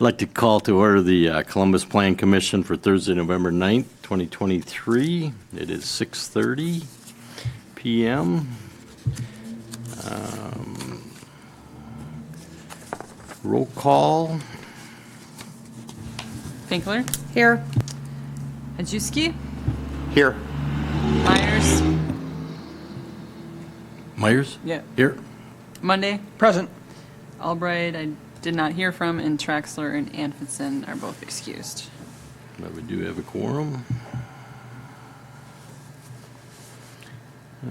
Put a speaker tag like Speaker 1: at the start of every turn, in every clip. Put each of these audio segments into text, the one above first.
Speaker 1: like to call to order the Columbus Plan Commission for Thursday, November 9th, 2023. It is 6:30 p.m. Roll call.
Speaker 2: Finkler,
Speaker 3: Here.
Speaker 2: Hajewski,
Speaker 4: Here.
Speaker 2: Myers,
Speaker 1: Myers?
Speaker 2: yeah,
Speaker 1: Here.
Speaker 2: Monday,
Speaker 4: Present.
Speaker 2: Albright, I did not hear from, and Traxler and Anfinson are both excused.
Speaker 1: But we do have a quorum.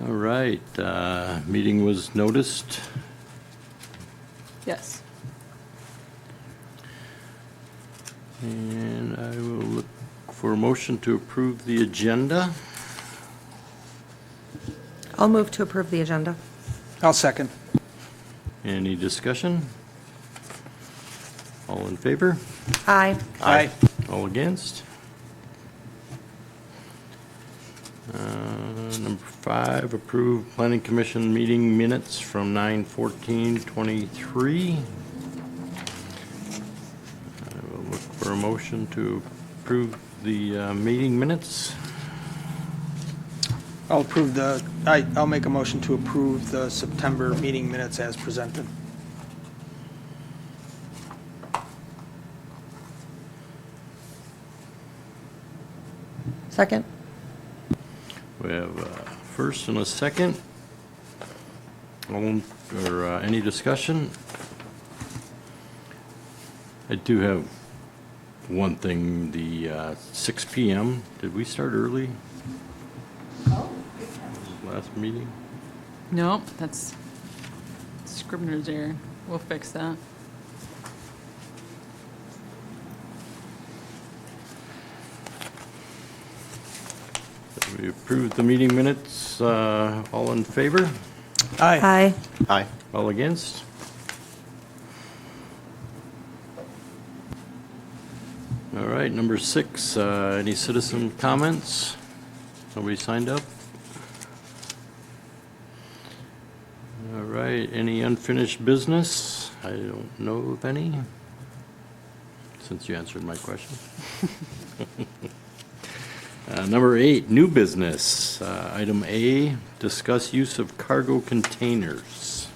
Speaker 1: All right, meeting was noticed.
Speaker 2: Yes.
Speaker 1: And I will look for a motion to approve the agenda.
Speaker 3: I'll move to approve the agenda.
Speaker 4: I'll second.
Speaker 1: Any discussion? All in favor?
Speaker 3: Aye.
Speaker 4: Aye.
Speaker 1: All against? Number 5, approve planning commission meeting minutes from 9/14/23. I will look for a motion to approve the meeting minutes.
Speaker 4: I'll make a motion to approve the September meeting minutes as presented.
Speaker 3: Second.
Speaker 1: We have a first and a second. Any discussion? I do have one thing, the 6 p.m. Did we start early? Last meeting?
Speaker 2: No, that's Scribner's error. We'll fix that.
Speaker 1: We approved the meeting minutes. All in favor?
Speaker 4: Aye.
Speaker 3: Aye.
Speaker 4: Aye.
Speaker 1: All against? All right, number 6, any citizen comments? Nobody signed up? All right, any unfinished business? I don't know of any, since you answered my question. Number 8, new business. Item A, discuss use of cargo containers.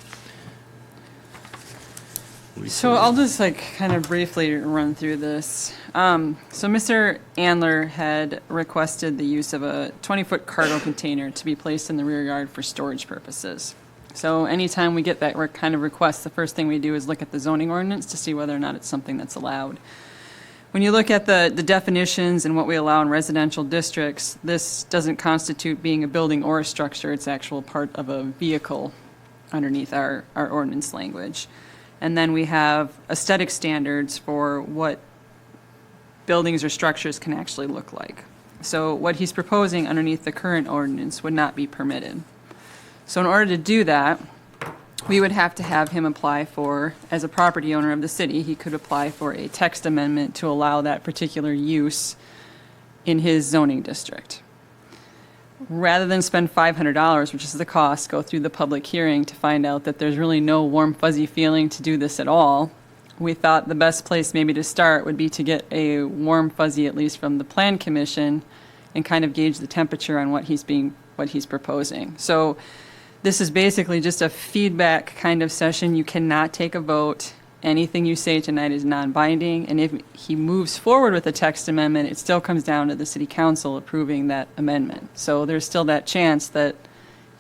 Speaker 2: So I'll just kind of briefly run through this. So Mr. Andler had requested the use of a 20-foot cargo container to be placed in the rear yard for storage purposes. So anytime we get that kind of request, the first thing we do is look at the zoning ordinance to see whether or not it's something that's allowed. When you look at the definitions and what we allow in residential districts, this doesn't constitute being a building or a structure. It's actual part of a vehicle underneath our ordinance language. And then we have aesthetic standards for what buildings or structures can actually look like. So what he's proposing underneath the current ordinance would not be permitted. So in order to do that, we would have to have him apply for, as a property owner of the city, he could apply for a text amendment to allow that particular use in his zoning district. Rather than spend $500, which is the cost, go through the public hearing to find out that there's really no warm, fuzzy feeling to do this at all, we thought the best place maybe to start would be to get a warm, fuzzy, at least from the Plan Commission, and kind of gauge the temperature on what he's proposing. So this is basically just a feedback kind of session. You cannot take a vote. Anything you say tonight is non-binding, and if he moves forward with a text amendment, it still comes down to the city council approving that amendment. So there's still that chance that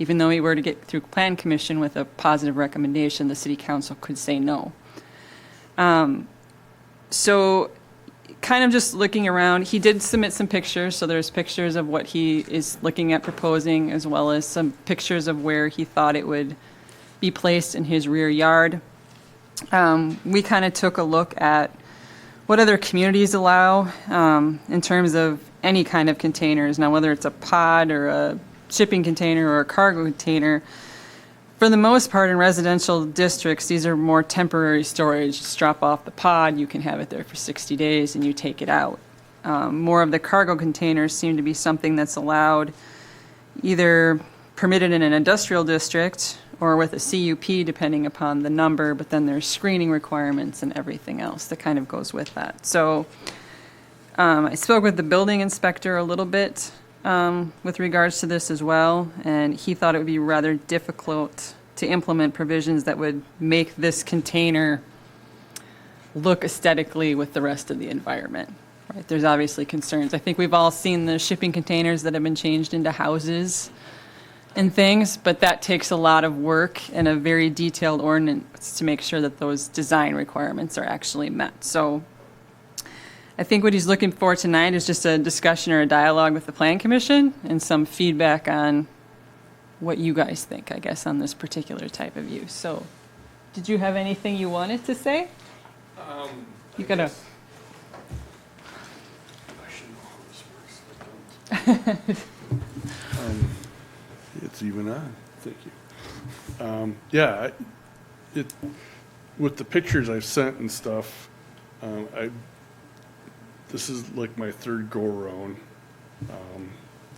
Speaker 2: even though he were to get through Plan Commission with a positive recommendation, the city council could say no. So kind of just looking around, he did submit some pictures, so there's pictures of what he is looking at proposing, as well as some pictures of where he thought it would be placed in his rear yard. We kind of took a look at what other communities allow in terms of any kind of containers. Now, whether it's a pod or a shipping container or a cargo container, for the most part in residential districts, these are more temporary storage. Just drop off the pod, you can have it there for 60 days and you take it out. More of the cargo containers seem to be something that's allowed, either permitted in an industrial district or with a CUP, depending upon the number, but then there's screening requirements and everything else that kind of goes with that. So I spoke with the building inspector a little bit with regards to this as well, and he thought it would be rather difficult to implement provisions that would make this container look aesthetically with the rest of the environment. Right? There's obviously concerns. I think we've all seen the shipping containers that have been changed into houses and things, but that takes a lot of work and a very detailed ordinance to make sure that those design requirements are actually met. So I think what he's looking for tonight is just a discussion or a dialogue with the Plan Commission and some feedback on what you guys think, I guess, on this particular type of use. So did you have anything you wanted to say? You gotta.
Speaker 5: I should know how this works. It's even on. Thank you. Yeah, with the pictures I've sent and stuff, this is like my third go around.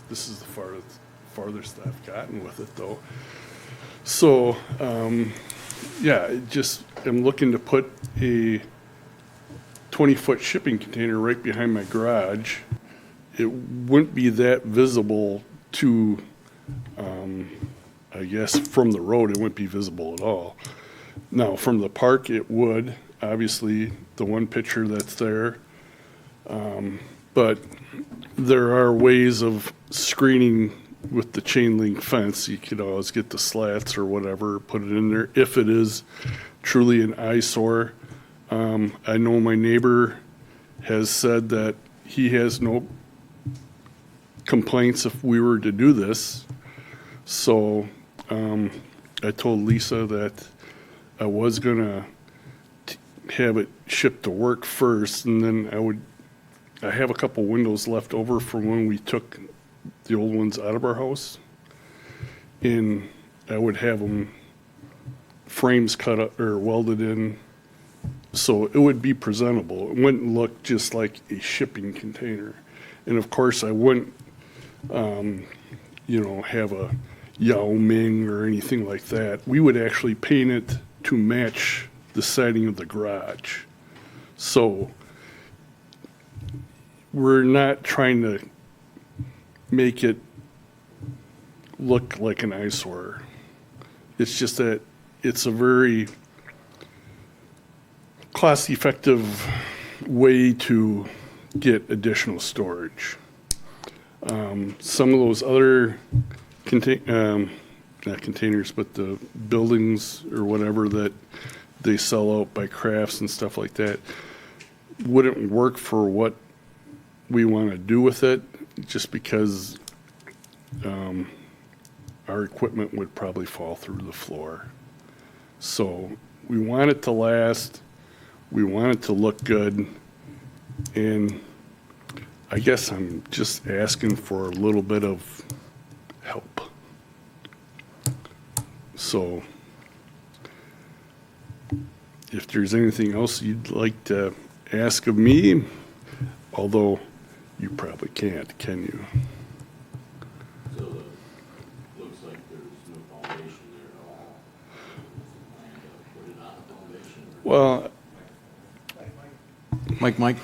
Speaker 5: This is the farthest I've gotten with it though. So, yeah, I'm looking to put a 20-foot shipping container right behind my garage. It wouldn't be that visible to, I guess, from the road, it wouldn't be visible at all. Now, from the park, it would, obviously, the one picture that's there. But there are ways of screening with the chain link fence. You could always get the slats or whatever, put it in there if it is truly an eyesore. I know my neighbor has said that he has no complaints if we were to do this. So I told Lisa that I was gonna have it shipped to work first, and then I have a couple windows left over from when we took the old ones out of our house, and I would have them frames cut up or welded in, so it would be presentable. It wouldn't look just like a shipping container. And of course, I wouldn't, have a Yao Ming or anything like that. We would actually paint it to match the siding of the garage. So we're not trying to make it look like an eyesore. It's just that it's a very cost-effective way to get additional storage. Some of those other not containers, but the buildings or whatever that they sell out by crafts and stuff like that wouldn't work for what we want to do with it, just because our equipment would probably fall through the floor. So we want it to last, we want it to look good, and I guess I'm just asking for a little bit of help. So if there's anything else you'd like to ask of me, although you probably can't, can you?
Speaker 1: So looks like there's no foundation there at all. And put it on a foundation.
Speaker 5: Well,
Speaker 1: Mike,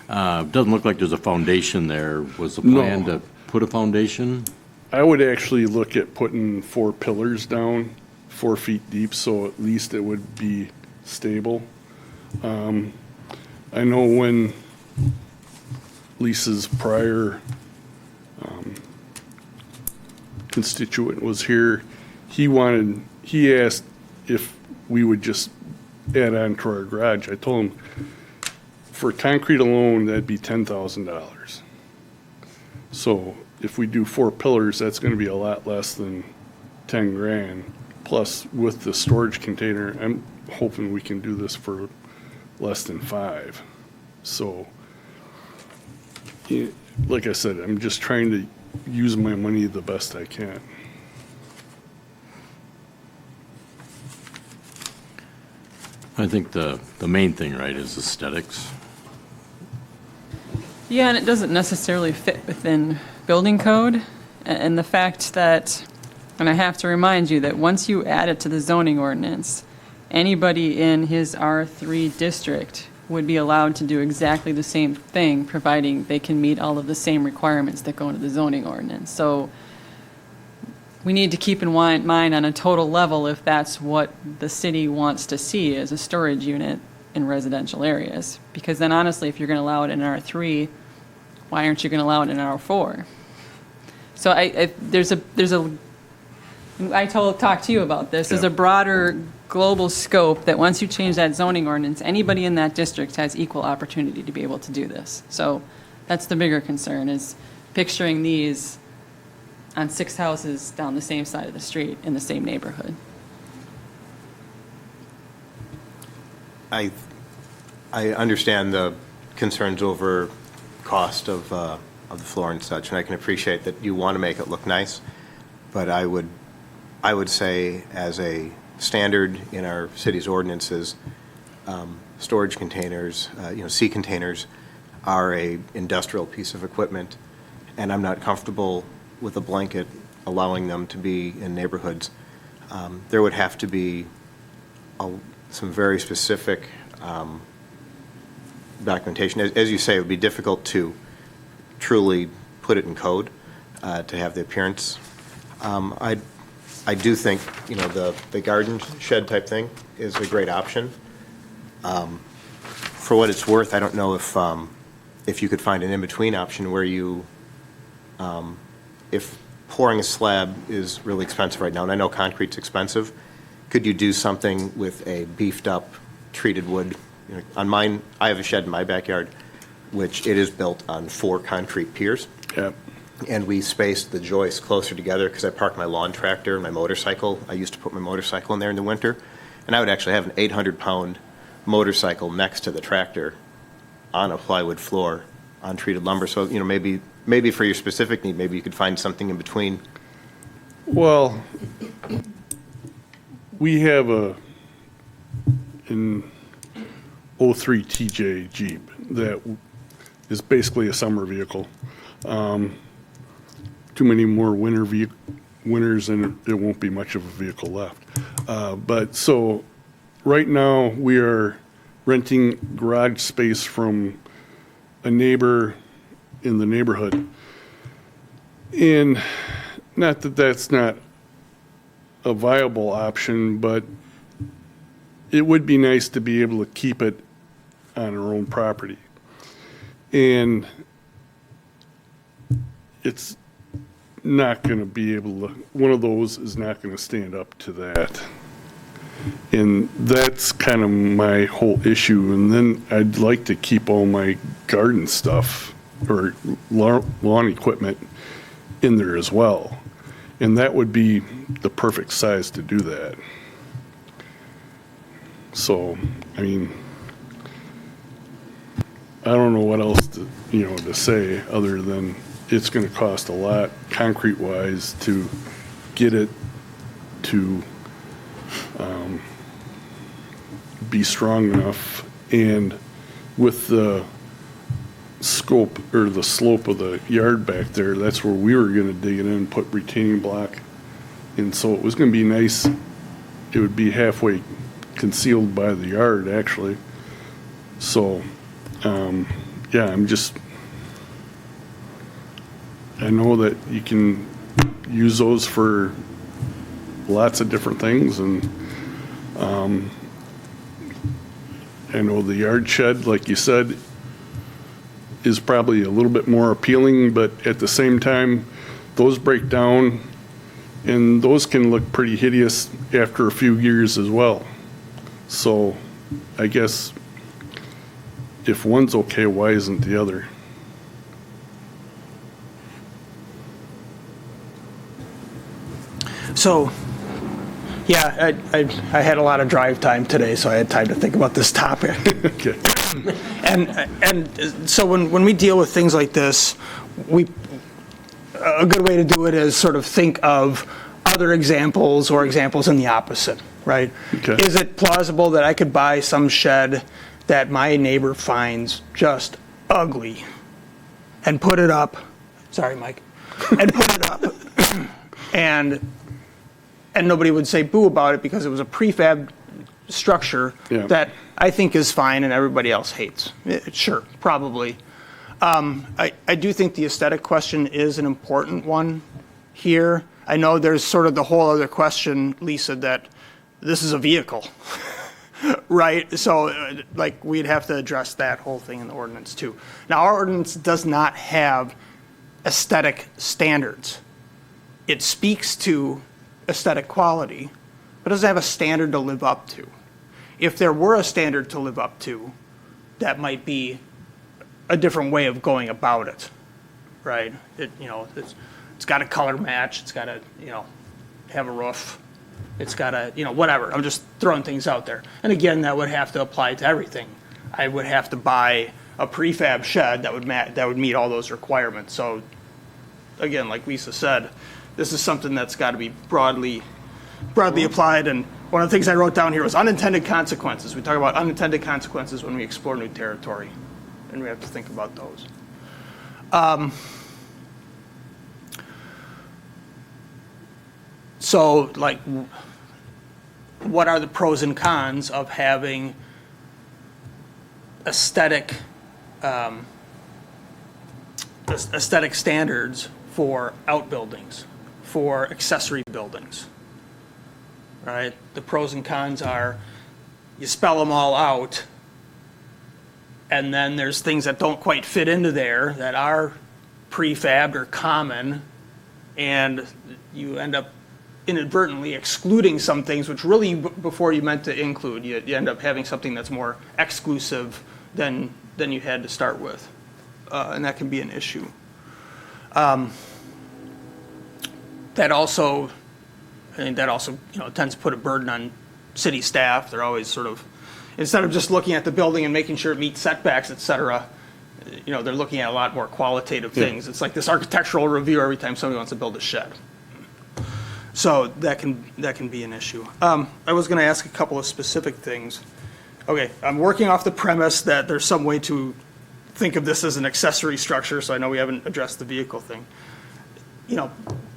Speaker 1: doesn't look like there's a foundation there. Was the plan
Speaker 5: No.
Speaker 1: to put a foundation?
Speaker 5: I would actually look at putting 4 pillars down, 4 feet deep, so at least it would be stable. I know when Lisa's prior constituent was here, he asked if we would just add on to our garage. I told him for concrete alone, that'd be $10,000. So if we do 4 pillars, that's gonna be a lot less than 10 grand. Plus, with the storage container, I'm hoping we can do this for less than 5. So, like I said, I'm just trying to use my money the best I can.
Speaker 1: I think the main thing, right, is aesthetics.
Speaker 2: Yeah, and it doesn't necessarily fit within building code. And the fact that And I have to remind you that once you add it to the zoning ordinance, anybody in his R3 district would be allowed to do exactly the same thing, providing they can meet all of the same requirements that go into the zoning ordinance. So we need to keep in mind on a total level if that's what the city wants to see as a storage unit in residential areas. Because then honestly, if you're going to allow it in R3, why aren't you going to allow it in R4? So talked to you about this. There's a broader global scope that once you change that zoning ordinance, anybody in that district has equal opportunity to be able to do this. So that's the bigger concern, is picturing these on 6 houses down the same side of the street in the same neighborhood.
Speaker 6: I understand the concerns over cost of the floor and such, and I can appreciate that you want to make it look nice, but I would say as a standard in our city's ordinances, storage containers, sea containers are a industrial piece of equipment, and I'm not comfortable with a blanket allowing them to be in neighborhoods. There would have to be some very specific documentation. As you say, it would be difficult to truly put it in code to have the appearance. I do think, the garden shed type thing is a great option. For what it's worth, I don't know if you could find an in-between option where you, if pouring a slab is really expensive right now, and I know concrete's expensive, could you do something with a beefed up treated wood? On mine, I have a shed in my backyard, which it is built on 4 concrete piers.
Speaker 5: Yep.
Speaker 6: And we spaced the joists closer together because I parked my lawn tractor and my motorcycle. I used to put my motorcycle in there in the winter. And I would actually have an 800-pound motorcycle next to the tractor on a plywood floor on treated lumber. So, maybe for your specific need, maybe you could find something in between.
Speaker 5: Well, we have an 03 TJ Jeep that is basically a summer vehicle. Too many more winters and it won't be much of a vehicle left. But so right now we are renting garage space from a neighbor in the neighborhood. And not that that's not a viable option, but it would be nice to be able to keep it on our own property. And it's not going to be able to, one of those is not going to stand up to that. And that's kind of my whole issue. And then I'd like to keep all my garden stuff or lawn equipment in there as well. And that would be the perfect size to do that. So, I mean, I don't know what else to say other than it's going to cost a lot concrete-wise to get it to be strong enough, and with the scope or the slope of the yard back there, that's where we were going to dig it in and put retaining block. And so it was going to be nice. It would be halfway concealed by the yard, actually. So, yeah, I know that you can use those for lots of different things, and I know the yard shed, like you said, is probably a little bit more appealing, but at the same time, those break down, and those can look pretty hideous after a few years as well. So I guess if one's okay, why isn't the other?
Speaker 4: So, yeah, I had a lot of drive time today, so I had time to think about this topic.
Speaker 5: Okay.
Speaker 4: And so when we deal with things like this, a good way to do it is sort of think of other examples or examples in the opposite, right?
Speaker 5: Okay.
Speaker 4: Is it plausible that I could buy some shed that my neighbor finds just ugly and put it up, sorry, Mike, and put it up and and nobody would say boo about it because it was a prefab structure
Speaker 5: Yeah.
Speaker 4: that I think is fine and everybody else hates. Sure, probably. I do think the aesthetic question is an important one here. I know there's sort of the whole other question, Lisa, that this is a vehicle, right? So, like, we'd have to address that whole thing in the ordinance, too. Now, our ordinance does not have aesthetic standards. It speaks to aesthetic quality, but doesn't have a standard to live up to. If there were a standard to live up to, that might be a different way of going about it, right? It's got a color match, it's got to, have a roof, it's got to, whatever. I'm just throwing things out there. And again, that would have to apply to everything. I would have to buy a prefab shed that would meet all those requirements. So again, like Lisa said, this is something that's got to be broadly applied. And one of the things I wrote down here was unintended consequences. We talk about unintended consequences when we explore new territory, and we have to think about those. So, like, what are the pros and cons of having aesthetic standards for outbuildings, for accessory buildings? Right? The pros and cons are you spell them all out, and then there's things that don't quite fit into there that are prefabbed or common, and you end up inadvertently excluding some things which really before you meant to include. You end up having something that's more exclusive than you had to start with, and that can be an issue. That also tends to put a burden on city staff. They're always sort of, instead of just looking at the building and making sure it meets setbacks, et cetera, they're looking at a lot more qualitative things. It's like this architectural review every time somebody wants to build a shed. So that can be an issue. I was going to ask a couple of specific things. Okay, I'm working off the premise that there's some way to think of this as an accessory structure, so I know we haven't addressed the vehicle thing.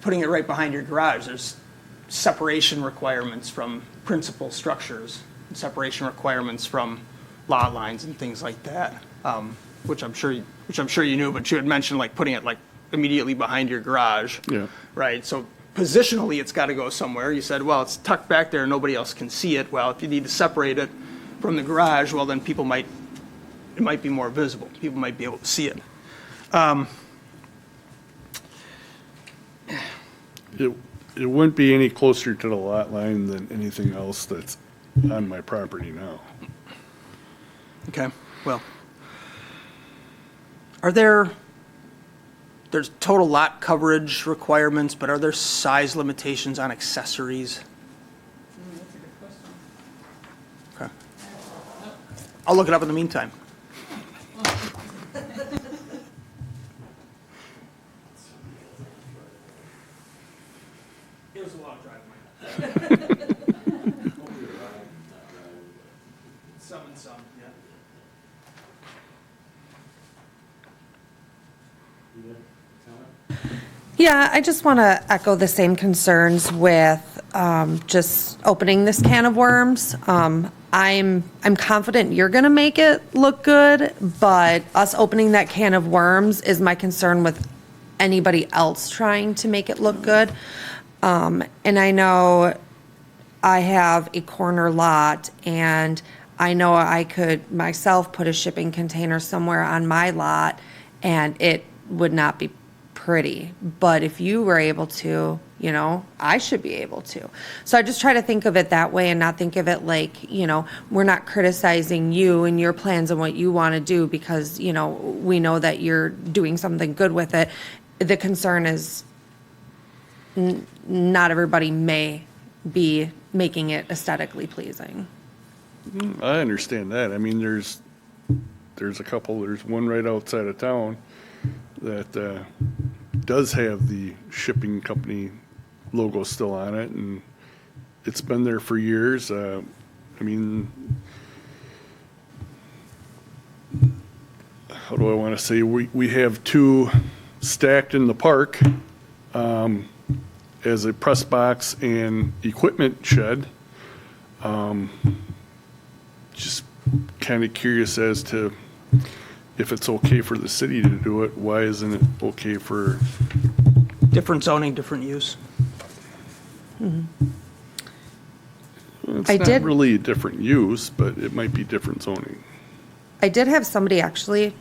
Speaker 4: Putting it right behind your garage, there's separation requirements from principal structures, separation requirements from lot lines and things like that, which I'm sure you knew, but you had mentioned like putting it like immediately behind your garage.
Speaker 5: Yeah.
Speaker 4: Right. So positionally, it's got to go somewhere. You said, well, it's tucked back there, nobody else can see it. Well, if you need to separate it from the garage, well, then it might be more visible. People might be able to see it.
Speaker 5: It wouldn't be any closer to the lot line than anything else that's on my property now.
Speaker 4: Okay. Well, there's total lot coverage requirements, but are there size limitations on accessories?
Speaker 2: That's a good question.
Speaker 4: Okay. I'll look it up in the meantime. It was a long drive. Some and some, yeah.
Speaker 3: Yeah, I just want to echo the same concerns with just opening this can of worms. I'm confident you're going to make it look good, but us opening that can of worms is my concern with anybody else trying to make it look good. And I know I have a corner lot, and I know I could myself put a shipping container somewhere on my lot, and it would not be pretty. But if you were able to, I should be able to. So I just try to think of it that way and not think of it like, we're not criticizing you and your plans and what you want to do because, we know that you're doing something good with it. The concern is not everybody may be making it aesthetically pleasing.
Speaker 5: I understand that. I mean, there's one right outside of town that does have the shipping company logo still on it, and it's been there for years. I mean, how do I want to say? We have two stacked in the park, as a press box and equipment shed. Just kind of curious as to if it's okay for the city to do it, why isn't it okay for,
Speaker 4: Different zoning, different use.
Speaker 5: it's
Speaker 3: I
Speaker 5: not
Speaker 3: did-
Speaker 5: really a different use, but it might be different zoning.
Speaker 3: I did have somebody actually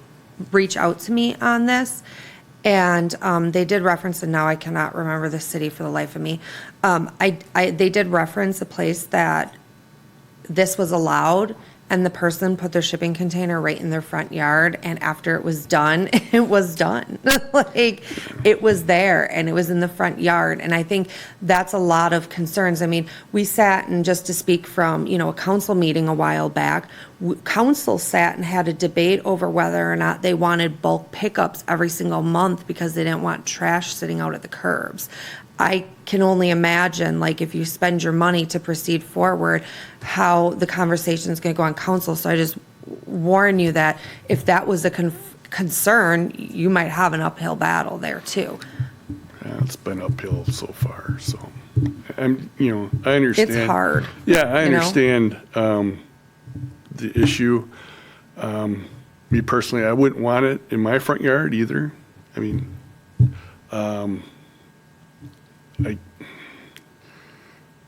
Speaker 3: reach out to me on this, and they did reference, and now I cannot remember the city for the life of me. They did reference a place that this was allowed, and the person put their shipping container right in their front yard, and after it was done, it was done. Like, it was there, and it was in the front yard, and I think that's a lot of concerns. I mean, we sat, and just to speak from, a council meeting a while back, council sat and had a debate over whether or not they wanted bulk pickups every single month because they didn't want trash sitting out at the curbs. I can only imagine, like, if you spend your money to proceed forward, how the conversation is going to go on council. So I just warn you that if that was a concern, you might have an uphill battle there too.
Speaker 5: Yeah, it's been uphill so far, so, I understand.
Speaker 3: It's hard.
Speaker 5: Yeah, I
Speaker 3: you know?
Speaker 5: understand the issue. Me personally, I wouldn't want it in my front yard either. I mean,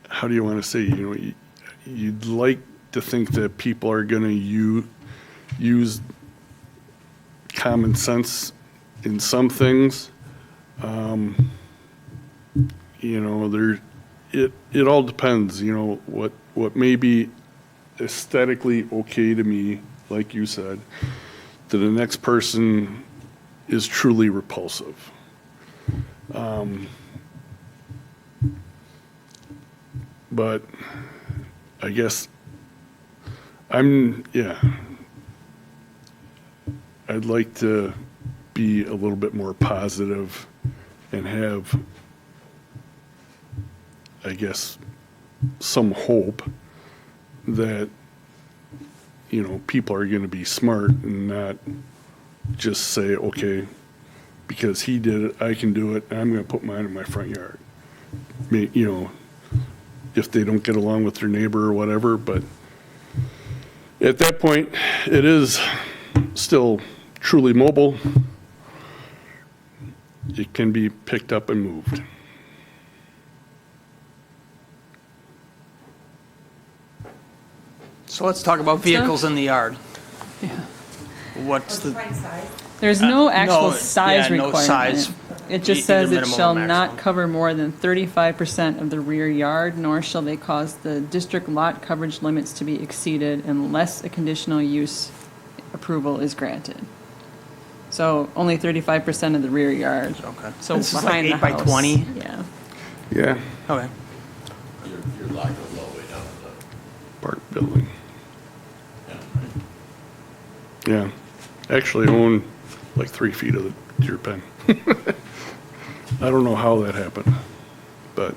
Speaker 5: how do you want to say, you'd like to think that people are going to use common sense in some things. It all depends, what may be aesthetically okay to me, like you said, to the next person is truly repulsive. But I guess I'd like to be a little bit more positive and have, I guess, some hope that, people are going to be smart and not just say, okay, because he did it, I can do it, and I'm going to put mine in my front yard. If they don't get along with their neighbor or whatever, but at that point, it is still truly mobile. It can be picked up and moved.
Speaker 4: So let's talk about vehicles in the yard. What's the,
Speaker 2: There's no
Speaker 4: no,
Speaker 2: actual size
Speaker 4: yeah, no
Speaker 2: requirement.
Speaker 4: size,
Speaker 2: It just
Speaker 4: either
Speaker 2: says it
Speaker 4: minimum or
Speaker 2: shall not
Speaker 4: maximum.
Speaker 2: cover more than 35% of the rear yard, nor shall they cause the district lot coverage limits to be exceeded unless a conditional use approval is granted. So only 35% of the rear yard.
Speaker 4: okay.
Speaker 2: So
Speaker 4: This is like
Speaker 2: behind the
Speaker 4: 8 by
Speaker 2: house.
Speaker 4: 20?
Speaker 2: Yeah.
Speaker 5: Yeah,
Speaker 4: Okay.
Speaker 1: Your lot goes all the way down to
Speaker 5: park building.
Speaker 1: the,
Speaker 5: Yeah, actually own like 3 feet of the deer pen. I don't know how that happened, but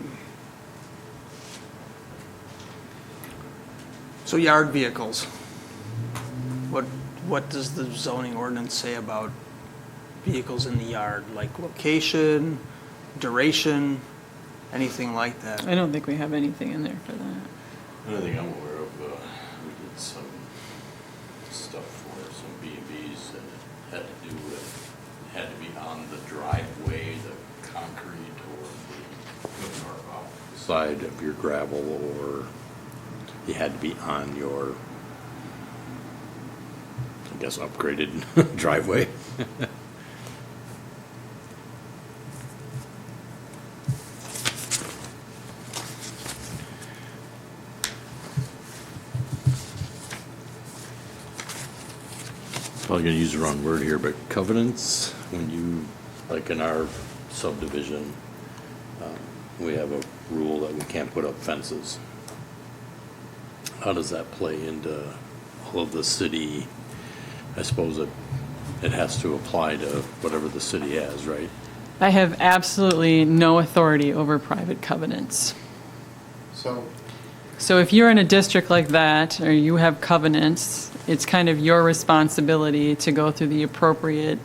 Speaker 4: So yard vehicles. What does the zoning ordinance say about vehicles in the yard? Like location, duration, anything like that?
Speaker 2: I don't think we have anything in there for that.
Speaker 1: only thing I'm aware of, we did some stuff for some B&Bs and it had to do with, had to be on the driveway, the concrete or the side of your gravel, or you had to be on your, I guess, upgraded driveway. Probably gonna use the wrong word here, but covenants, when you, like in our subdivision, we have a rule that we can't put up fences. How does that play into all of the city? I suppose it has to apply to whatever the city has, right?
Speaker 2: I have absolutely no authority over private covenants. So if you're in a district like that, or you have covenants, it's kind of your responsibility to go through the appropriate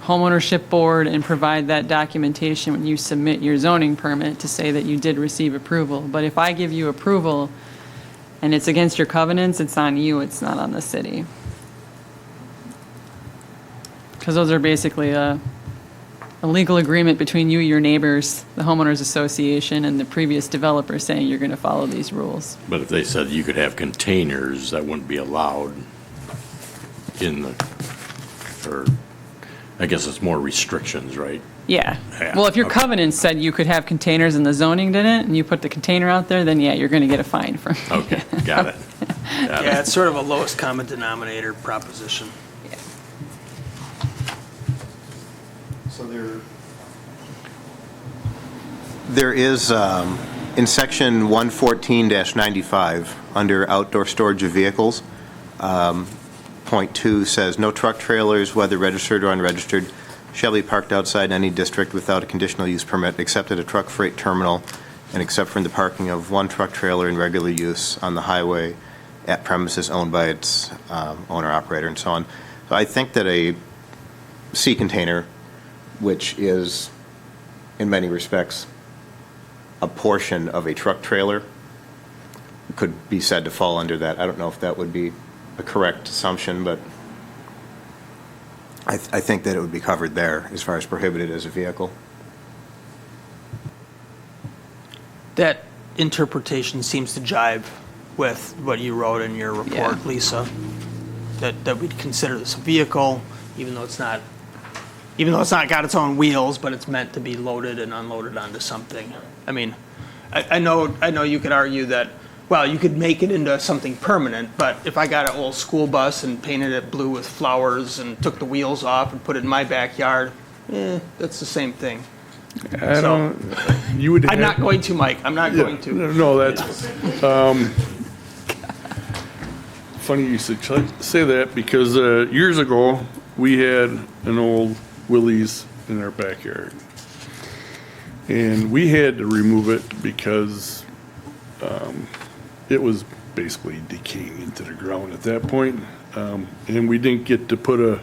Speaker 2: homeownership board and provide that documentation when you submit your zoning permit to say that you did receive approval. But if I give you approval and it's against your covenants, it's on you, it's not on the city. Because those are basically a legal agreement between you, your neighbors, the homeowners association, and the previous developer saying you're going to follow these rules.
Speaker 1: But if they said you could have containers, that wouldn't be allowed in the, or, I guess it's more restrictions, right?
Speaker 2: Yeah.
Speaker 1: Yeah,
Speaker 2: Well, if your
Speaker 1: okay.
Speaker 2: covenants said you could have containers and the zoning didn't, and you put the container out there, then yeah, you're going to get a fine from me.
Speaker 1: Okay, got it. Got
Speaker 4: Yeah,
Speaker 1: it.
Speaker 4: it's sort of a lowest common denominator proposition.
Speaker 6: So there is, in section 114-95, under outdoor storage of vehicles, point 2 says, "No truck trailers, whether registered or unregistered, shall be parked outside any district without a conditional use permit, except at a truck freight terminal, and except for the parking of one truck trailer in regular use on the highway at premises owned by its owner, operator," and so on. So I think that a sea container, which is, in many respects, a portion of a truck trailer, could be said to fall under that. I don't know if that would be a correct assumption, but I think that it would be covered there as far as prohibited as a vehicle.
Speaker 4: That interpretation seems to jive with what you wrote in your report,
Speaker 2: Yeah.
Speaker 4: Lisa, that we'd consider this a vehicle, even though it's not got its own wheels, but it's meant to be loaded and unloaded onto something. I mean, I know you could argue that, well, you could make it into something permanent, but if I got an old school bus and painted it blue with flowers and took the wheels off and put it in my backyard, that's the same thing.
Speaker 5: I don't, you would have.
Speaker 4: I'm not going to, Mike, I'm not
Speaker 5: Yeah,
Speaker 4: going to.
Speaker 5: No, that's, funny you should say that, because years ago, we had an old Willys in our backyard. And we had to remove it because it was basically decaying into the ground at that point. And we didn't get to put a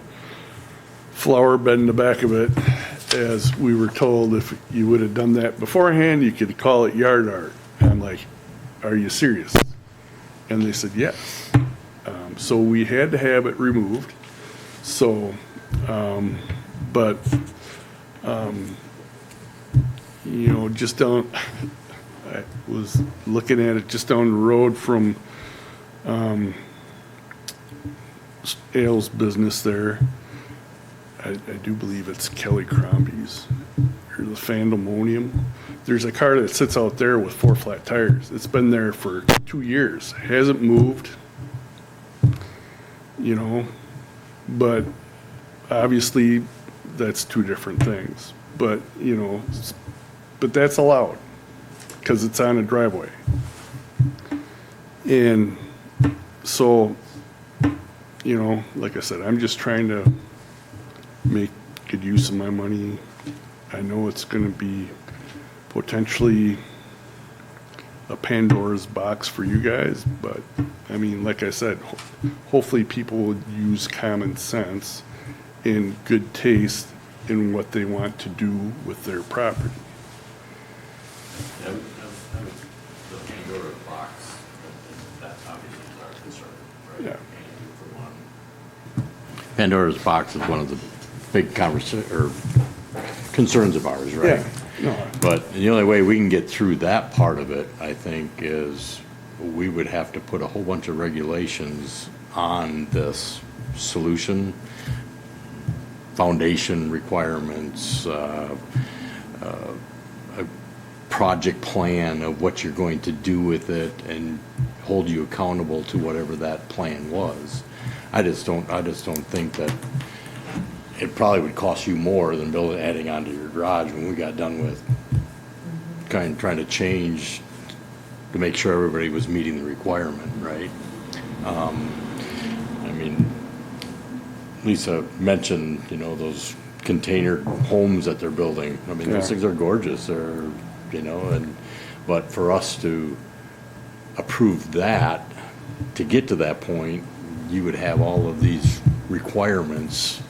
Speaker 5: flower bed in the back of it, as we were told if you would have done that beforehand, you could call it yard art. And I'm like, are you serious? And they said, yes. So we had to have it removed. So, but, you know, just down, I was looking at it just down the road from Ale's business there. I do believe it's Kelly Crombie's, or the Fandemonium. There's a car that sits out there with 4 flat tires. It's been there for 2 years, hasn't moved, you know, but obviously that's 2 different things. But, you know, but that's allowed because it's on a driveway. And so, you know, like I said, I'm just trying to make good use of my money. I know it's going to be potentially a Pandora's box for you guys, but I mean, like I said, hopefully people will use common sense and good taste in what they want to do with their property.
Speaker 1: The Pandora box, that obviously is our concern, right?
Speaker 5: Yeah.
Speaker 1: Pandora's box is one of the big concerns of ours, right?
Speaker 5: Yeah, no,
Speaker 1: But the only way we can get through that part of it, I think, is we would have to put a whole bunch of regulations on this solution, foundation requirements, a project plan of what you're going to do with it, and hold you accountable to whatever that plan was. I just don't think that it probably would cost you more than adding onto your garage when we got done with trying to change to make sure everybody was meeting the requirement, right? I mean, Lisa mentioned, you know, those container homes that they're building. I mean, those
Speaker 5: Yeah.
Speaker 1: things are gorgeous. They're, you know, but for us to approve that, to get to that point, you would have all of these requirements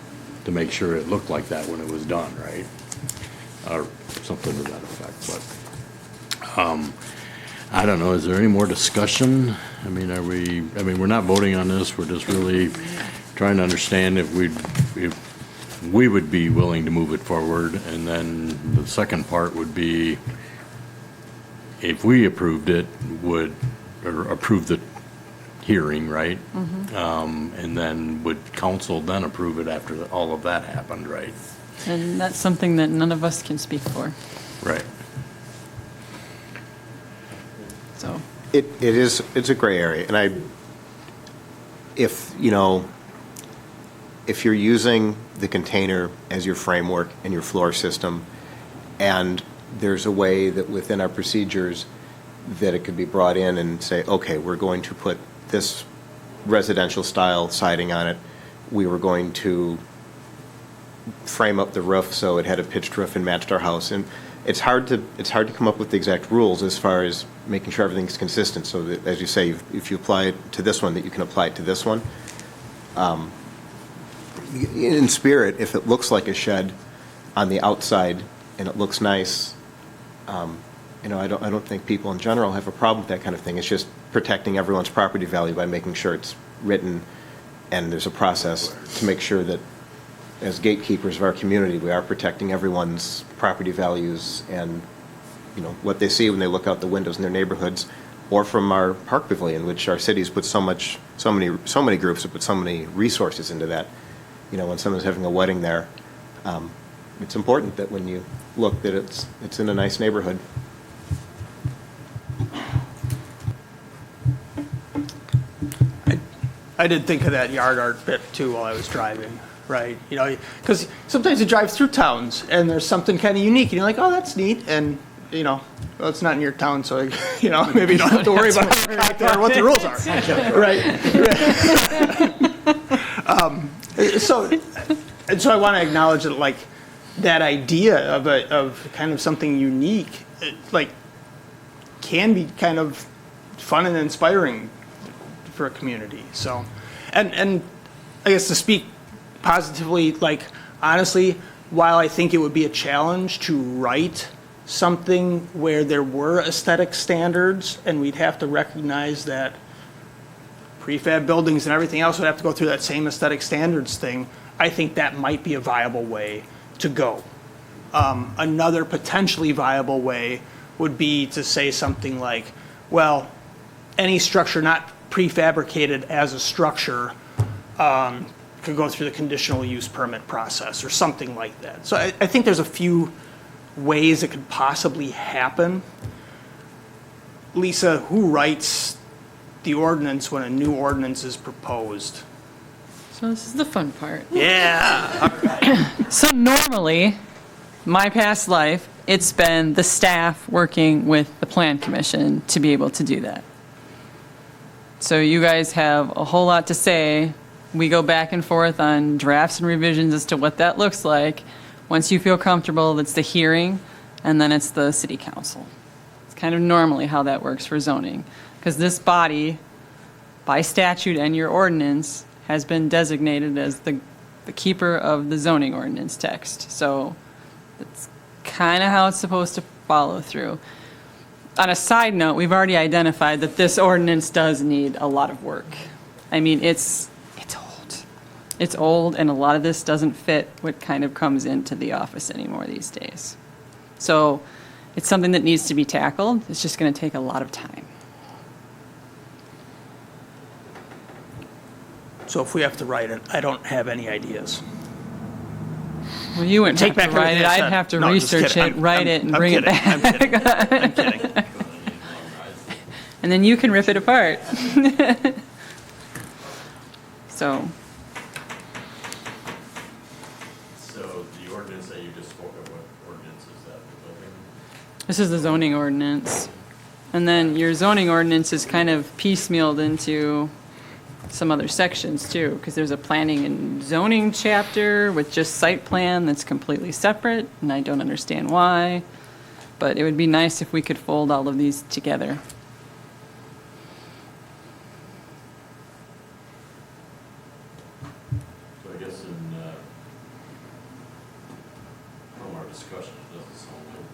Speaker 1: to make sure it looked like that when it was done, right? Or something to that effect, but, I don't know, is there any more discussion? I mean, we're not voting on this, we're just really trying to understand if we would be willing to move it forward, and then the second part would be, if we approved it, or approved the hearing, right? And then would council then approve it after all of that happened, right?
Speaker 2: And that's something that none of us can speak for,
Speaker 1: Right.
Speaker 2: so.
Speaker 6: It's a gray area, and if you're using the container as your framework and your floor system, and there's a way that within our procedures that it could be brought in and say, okay, we're going to put this residential style siding on it, we were going to frame up the roof so it had a pitched roof and matched our house, and it's hard to come up with the exact rules as far as making sure everything's consistent, so that, as you say, if you apply it to this one, that you can apply it to this one. In spirit, if it looks like a shed on the outside and it looks nice, I don't think people in general have a problem with that kind of thing. It's just protecting everyone's property value by making sure it's written and there's a process to make sure that as gatekeepers of our community, we are protecting everyone's property values and, what they see when they look out the windows in their neighborhoods, or from our park pavilion, which our cities put so many groups have put so many resources into that. When someone's having a wedding there, it's important that when you look that it's in a nice neighborhood.
Speaker 4: I did think of that yard art bit too while I was driving, right? Because sometimes you drive through towns and there's something kind of unique and you're like, oh, that's neat. And, well, it's not in your town, so, maybe you don't have to worry about what the rules are. Right. So I want to acknowledge that, like, that idea of kind of something unique, can be kind of fun and inspiring for a community. So, and I guess to speak positively, honestly, while I think it would be a challenge to write something where there were aesthetic standards and we'd have to recognize that prefab buildings and everything else would have to go through that same aesthetic standards thing, I think that might be a viable way to go. Another potentially viable way would be to say something like, well, any structure not prefabricated as a structure could go through the conditional use permit process or something like that. So I think there's a few ways it could possibly happen. Lisa, who writes the ordinance when a new ordinance is proposed?
Speaker 2: So this is the fun part.
Speaker 4: Yeah.
Speaker 2: So normally, my past life, it's been the staff working with the plan commission to be able to do that. So you guys have a whole lot to say. We go back and forth on drafts and revisions as to what that looks like. Once you feel comfortable, it's the hearing, and then it's the city council. It's kind of normally how that works for zoning. Because this body, by statute and your ordinance, has been designated as the keeper of the zoning ordinance text. So that's kind of how it's supposed to follow through. On a side note, we've already identified that this ordinance does need a lot of work. I mean, it's old. It's old, and a lot of this doesn't fit what kind of comes into the office anymore these days. So it's something that needs to be tackled. It's just going to take a lot of time.
Speaker 4: So if we have to write it, I don't have any ideas.
Speaker 2: Well, you wouldn't
Speaker 4: Take
Speaker 2: have to
Speaker 4: back
Speaker 2: write it.
Speaker 4: everything I
Speaker 2: I'd
Speaker 4: said.
Speaker 2: have to
Speaker 4: No, just
Speaker 2: research
Speaker 4: kidding.
Speaker 2: it, write it, and bring it back.
Speaker 4: I'm kidding.
Speaker 2: And then you can rip it apart. So,
Speaker 1: So the ordinance that you just spoke of, what ordinance is that, the building?
Speaker 2: this is the zoning ordinance. And then your zoning ordinance is kind of piecemealed into some other sections too, because there's a planning and zoning chapter with just site plan that's completely separate, and I don't understand why. But it would be nice if we could fold all of these together.
Speaker 1: So I guess in discussion, it doesn't sound like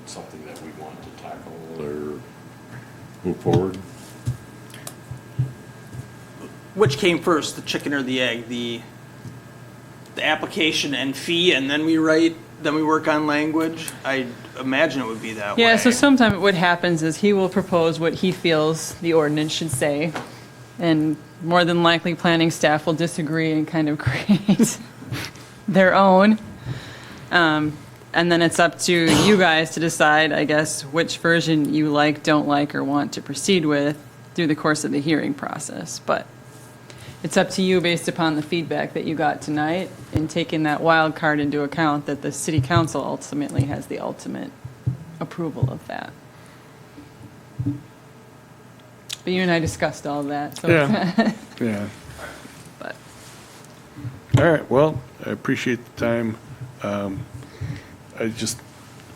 Speaker 1: it's something that we want to tackle or move forward.
Speaker 4: Which came first, the chicken or the egg? The application and fee, and then we work on language? I imagine it would be that way.
Speaker 2: Yeah, so sometimes what happens is he will propose what he feels the ordinance should say, and more than likely, planning staff will disagree and kind of create their own. And then it's up to you guys to decide, I guess, which version you like, don't like, or want to proceed with through the course of the hearing process. But it's up to you based upon the feedback that you got tonight and taking that wild card into account that the city council ultimately has the ultimate approval of that. But you and I discussed all of that, so.
Speaker 5: Yeah. Yeah.
Speaker 2: But,
Speaker 5: All right, well, I appreciate the time.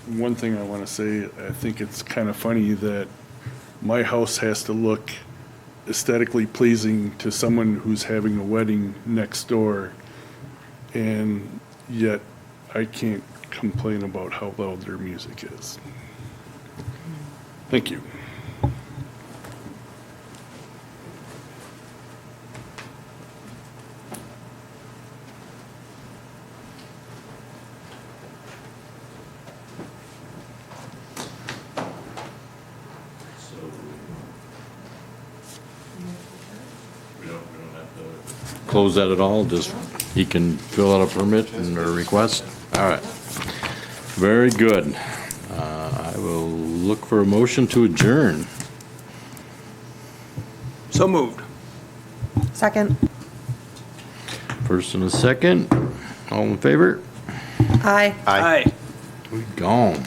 Speaker 5: One thing I want to say, I think it's kind of funny that my house has to look aesthetically pleasing to someone who's having a wedding next door, and yet I can't complain about how loud their music is. Thank you.
Speaker 1: We don't have to close that at all, just, he can fill out a permit and a request? All right. Very good. I will look for a motion to adjourn.
Speaker 4: So moved.
Speaker 3: Second.
Speaker 1: First and a second, all in favor?
Speaker 3: Aye.
Speaker 4: Aye.
Speaker 1: We gone.